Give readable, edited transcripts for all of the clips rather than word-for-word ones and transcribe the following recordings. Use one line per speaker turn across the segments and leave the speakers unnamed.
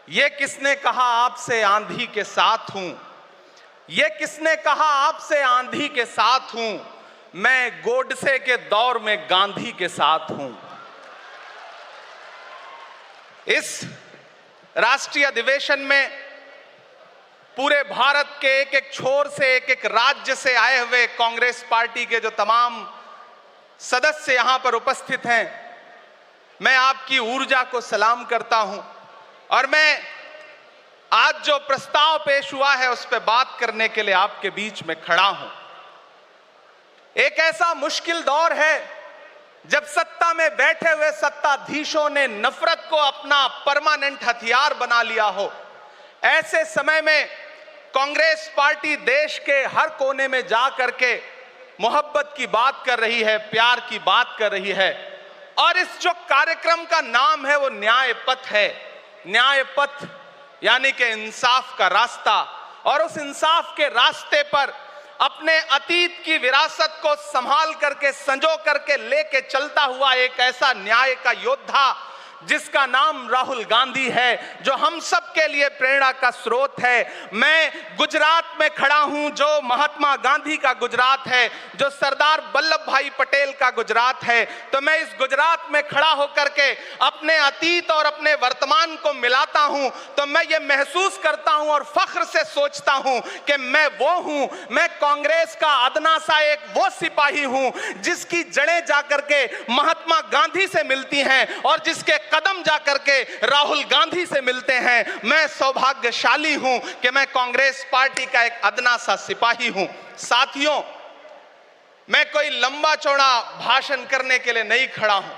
ये किसने कहा आपसे आंधी के साथ हूं? ये किसने कहा आपसे आंधी के साथ हूं? मैं गोडसे के दौर में गांधी के साथ हूं। इस राष्ट्रीय अधिवेशन में पूरे भारत के एक एक छोर से, एक एक राज्य से आए हुए कांग्रेस पार्टी के जो तमाम सदस्य यहां पर उपस्थित हैं, मैं आपकी ऊर्जा को सलाम करता हूं और मैं आज जो प्रस्ताव पेश हुआ है उस पर बात करने के लिए आपके बीच में खड़ा हूं। एक ऐसा मुश्किल दौर है जब सत्ता में बैठे हुए सत्ताधीशों ने नफरत को अपना परमानेंट हथियार बना लिया हो। ऐसे समय में कांग्रेस पार्टी देश के हर कोने में जा करके मोहब्बत की बात कर रही है, प्यार की बात कर रही है। और इस जो कार्यक्रम का नाम है वो न्याय पथ है। न्याय पथ यानी कि इंसाफ का रास्ता। और उस इंसाफ के रास्ते पर अपने अतीत की विरासत को संभाल करके, संजो करके लेके चलता हुआ एक ऐसा न्याय का योद्धा जिसका नाम राहुल गांधी है, जो हम सब के लिए प्रेरणा का स्रोत है। मैं गुजरात में खड़ा हूं, जो महात्मा गांधी का गुजरात है, जो सरदार वल्लभ भाई पटेल का गुजरात है। तो मैं इस गुजरात में खड़ा होकर के अपने अतीत और अपने वर्तमान को मिलाता हूं तो मैं ये महसूस करता हूं और फख्र से सोचता हूं कि मैं वो हूं, मैं कांग्रेस का अदना सा एक वो सिपाही हूं जिसकी जड़ें जाकर के महात्मा गांधी से मिलती हैं और जिसके कदम जाकर के राहुल गांधी से मिलते हैं। मैं सौभाग्यशाली हूं कि मैं कांग्रेस पार्टी का एक अदना सा सिपाही हूं। साथियों, मैं कोई लंबा चौड़ा भाषण करने के लिए नहीं खड़ा हूं,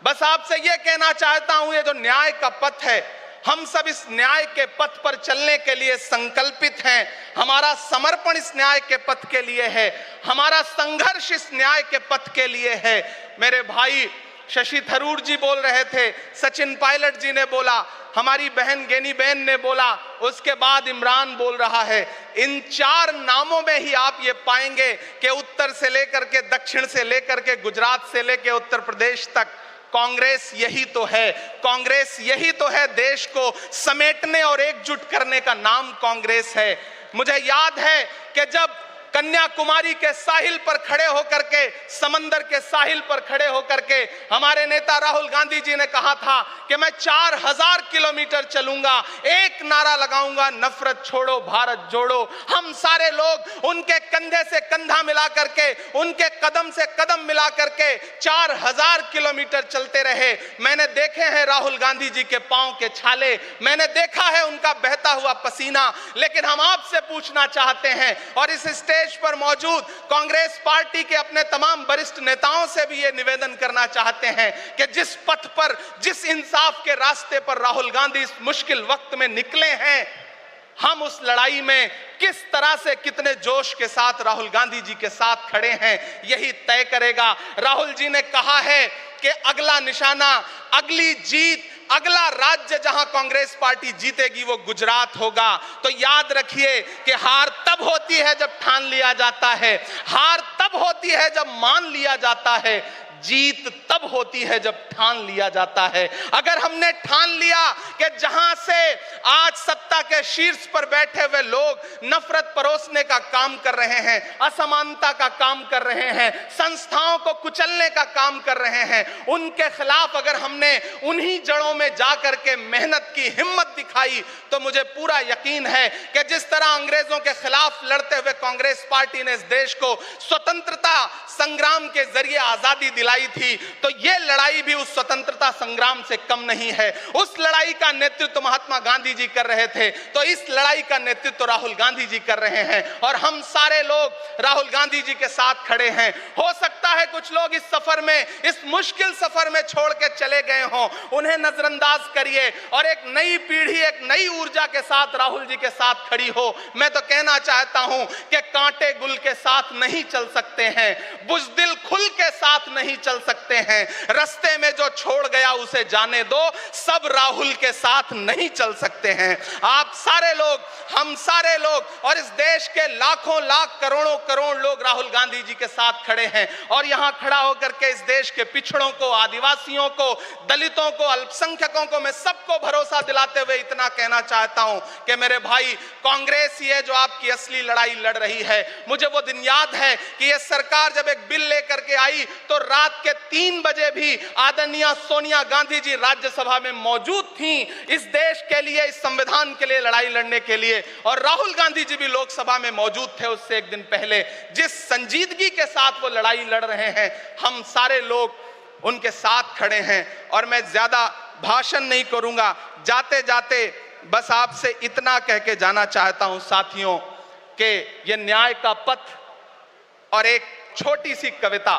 बस आपसे यह कहना चाहता हूं, ये जो न्याय का पथ है, हम सब इस न्याय के पथ पर चलने के लिए संकल्पित हैं। हमारा समर्पण इस न्याय के पथ के लिए है, हमारा संघर्ष इस न्याय के पथ के लिए है। मेरे भाई शशि थरूर जी बोल रहे थे, सचिन पायलट जी ने बोला, हमारी बहन गेनी बहन ने बोला, उसके बाद इमरान बोल रहा है। इन चार नामों में ही आप ये पाएंगे कि उत्तर से लेकर के, दक्षिण से लेकर के, गुजरात से लेकर उत्तर प्रदेश तक कांग्रेस यही तो है। कांग्रेस यही तो है, देश को समेटने और एकजुट करने का नाम कांग्रेस है। मुझे याद है कि जब कन्याकुमारी के साहिल पर खड़े होकर के, समंदर के साहिल पर खड़े होकर के हमारे नेता राहुल गांधी जी ने कहा था कि मैं 4000 किलोमीटर चलूंगा, एक नारा लगाऊंगा, नफरत छोड़ो भारत जोड़ो। हम सारे लोग उनके कंधे से कंधा मिला करके, उनके कदम से कदम मिला करके 4000 किलोमीटर चलते रहे। मैंने देखे हैं राहुल गांधी जी के पांव के छाले, मैंने देखा है उनका बहता हुआ पसीना। लेकिन हम आपसे पूछना चाहते हैं और इस स्टेज पर मौजूद कांग्रेस पार्टी के अपने तमाम वरिष्ठ नेताओं से भी ये निवेदन करना चाहते हैं कि जिस पथ पर, जिस इंसाफ के रास्ते पर राहुल गांधी इस मुश्किल वक्त में निकले हैं, हम उस लड़ाई में किस तरह से, कितने जोश के साथ राहुल गांधी जी के साथ खड़े हैं, यही तय करेगा। राहुल जी ने कहा है कि अगला निशाना, अगली जीत, अगला राज्य जहां कांग्रेस पार्टी जीतेगी वो गुजरात होगा। तो याद रखिए कि हार तब होती है जब ठान लिया जाता है, हार तब होती है जब मान लिया जाता है, जीत तब होती है जब ठान लिया जाता है। अगर हमने ठान लिया कि जहां से आज सत्ता के शीर्ष पर बैठे हुए लोग नफरत परोसने का काम कर रहे हैं, असमानता का काम कर रहे हैं, संस्थाओं को कुचलने का काम कर रहे हैं, उनके खिलाफ अगर हमने उन्हीं जड़ों में जाकर के मेहनत की, हिम्मत दिखाई, तो मुझे पूरा यकीन है कि जिस तरह अंग्रेजों के खिलाफ लड़ते हुए कांग्रेस पार्टी ने इस देश को स्वतंत्रता संग्राम के जरिए आजादी दिलाई थी, तो ये लड़ाई भी उस स्वतंत्रता संग्राम से कम नहीं है। उस लड़ाई का नेतृत्व महात्मा गांधी जी कर रहे थे, तो इस लड़ाई का नेतृत्व राहुल गांधी जी कर रहे हैं और हम सारे लोग राहुल गांधी जी के साथ खड़े हैं। हो सकता है कुछ लोग इस सफर में, इस मुश्किल सफर में छोड़ के चले गए हों, उन्हें नजरअंदाज करिए और एक नई पीढ़ी, एक नई ऊर्जा के साथ राहुल जी के साथ खड़ी हो। मैं तो कहना चाहता हूं कि कांटे गुल के साथ नहीं चल सकते हैं, बुज़दिल खुल के साथ नहीं चल सकते हैं। रास्ते में जो छोड़ गया उसे जाने दो, सब राहुल के साथ नहीं चल सकते हैं। आप सारे लोग, हम सारे लोग और इस देश के लाखों लाख करोड़ों करोड़ लोग राहुल गांधी जी के साथ खड़े हैं। और यहां खड़ा होकर के इस देश के पिछड़ों को, आदिवासियों को, दलितों को, अल्पसंख्यकों को मैं सबको भरोसा दिलाते हुए इतना कहना चाहता हूं कि मेरे भाई, कांग्रेस ही है जो आपकी असली लड़ाई लड़ रही है। मुझे वो दिन याद है कि यह सरकार जब एक बिल लेकर के आई तो रात के 3 बजे भी आदरणीय सोनिया गांधी जी राज्यसभा में मौजूद थी इस देश के लिए, इस संविधान के लिए लड़ाई लड़ने के लिए। और राहुल गांधी जी भी लोकसभा में मौजूद थे उससे एक दिन पहले। जिस संजीदगी के साथ वो लड़ाई लड़ रहे हैं, हम सारे लोग उनके साथ खड़े हैं। और मैं ज्यादा भाषण नहीं करूंगा, जाते जाते बस आपसे इतना कह के जाना चाहता हूं साथियों कि ये न्याय का पथ और एक छोटी सी कविता,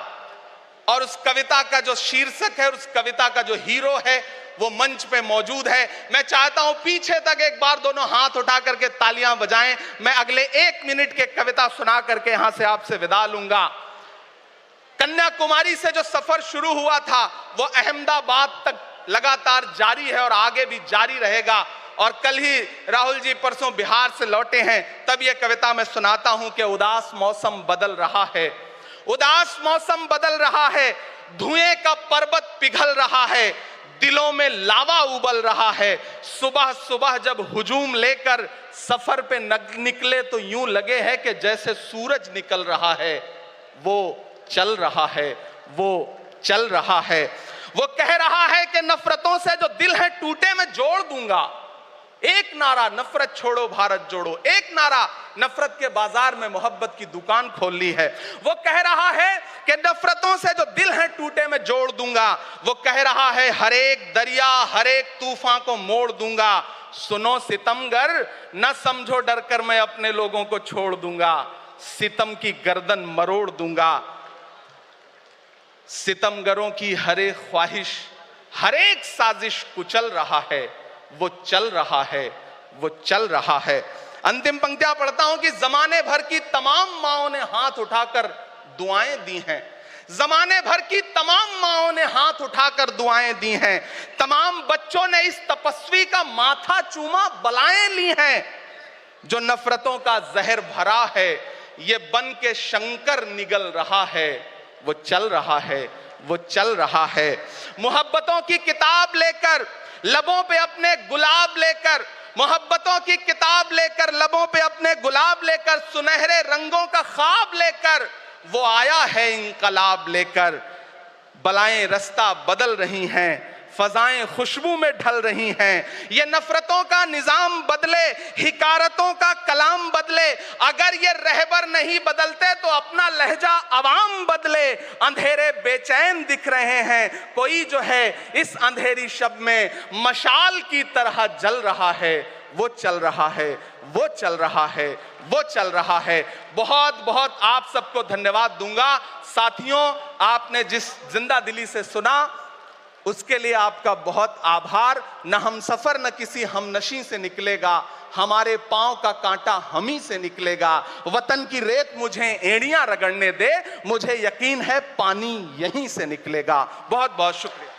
और उस कविता का जो शीर्षक है, उस कविता का जो हीरो है वो मंच पे मौजूद है। मैं चाहता हूं पीछे तक एक बार दोनों हाथ उठा करके तालियां बजाएं। मैं अगले 1 मिनट के कविता सुना करके यहां से आपसे विदा लूंगा। कन्याकुमारी से जो सफर शुरू हुआ था वो अहमदाबाद तक लगातार जारी है और आगे भी जारी रहेगा। और कल ही राहुल जी परसों बिहार से लौटे हैं, तब ये कविता मैं सुनाता हूं कि उदास मौसम बदल रहा है, उदास मौसम बदल रहा है, धुएं का पर्वत पिघल रहा है, दिलों में लावा उबल रहा है। सुबह सुबह जब हुजूम लेकर सफर पे निकले तो यूं लगे है कि जैसे सूरज निकल रहा है। वो चल रहा है, वो चल रहा है। वो कह रहा है कि नफरतों से जो दिल है टूटे मैं जोड़ दूंगा। एक नारा नफरत छोड़ो भारत जोड़ो, एक नारा नफरत के बाजार में मोहब्बत की दुकान खोल ली है। वो कह रहा है कि नफरतों से जो दिल है टूटे मैं जोड़ दूंगा। वो कह रहा है हर एक दरिया हर एक तूफान को मोड़ दूंगा। सुनो सितमगर न समझो डर कर मैं अपने लोगों को छोड़ दूंगा। सितम की गर्दन मरोड़ दूंगा। सितमगरों की हर एक ख्वाहिश हर एक साजिश कुचल रहा है। वो चल रहा है, वो चल रहा है। अंतिम पंक्तियां पढ़ता हूं कि जमाने भर की तमाम माओं ने हाथ उठाकर दुआएं दी हैं। जमाने भर की तमाम माओं ने हाथ उठाकर दुआएं दी हैं। तमाम बच्चों ने इस तपस्वी का माथा चूमा, बलाएं ली हैं। जो नफरतों का जहर भरा है ये बन के शंकर निगल रहा है। वो चल रहा है, वो चल रहा है। मोहब्बतों की किताब लेकर लबों पे अपने गुलाब लेकर, मोहब्बतों की किताब लेकर लबों पे अपने गुलाब लेकर, सुनहरे रंगों का ख्वाब लेकर वो आया है इंकलाब लेकर। बलाएं रास्ता बदल रही हैं, फजाएं खुशबू में ढल रही हैं। ये नफरतों का निजाम बदले, हिकारतों का कलाम बदले। अगर ये रहबर नहीं बदलते तो अपना लहजा अवाम बदले। अंधेरे बेचैन दिख रहे हैं, कोई जो है इस अंधेरी शब में मशाल की तरह जल रहा है। वो चल रहा है, वो चल रहा है, वो चल रहा है। बहुत बहुत आप सबको धन्यवाद दूंगा। साथियों, आपने जिस जिंदा दिली से सुना उसके लिए आपका बहुत आभार। न हम सफर न किसी हमनशी से निकलेगा, हमारे पांव का कांटा हम ही से निकलेगा। वतन की रेत मुझे एड़ियां रगड़ने दे, मुझे यकीन है पानी यहीं से निकलेगा। बहुत बहुत शुक्रिया।